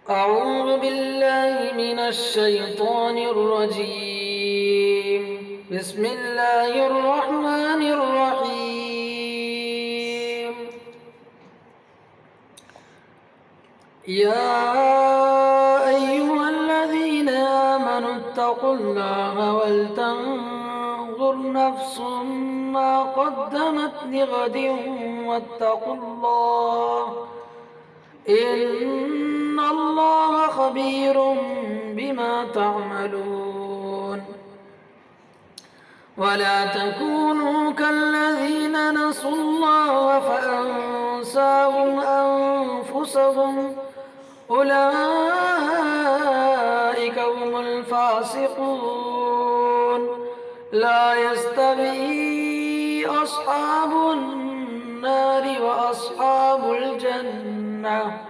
أعوذ بالله من الشيطان الرجيم. بسم الله الرحمن الرحيم. يا أيها الذين آمنوا اتقوا الله ولتنظر نفس ما قدمت لغد واتقوا الله إن الله خبير بما تعملون. ولا تكونوا كالذين نسوا الله فأنساهم أنفسهم أولئك هم الفاسقون. لا يستوي أصحاب النار وأصحاب الجنة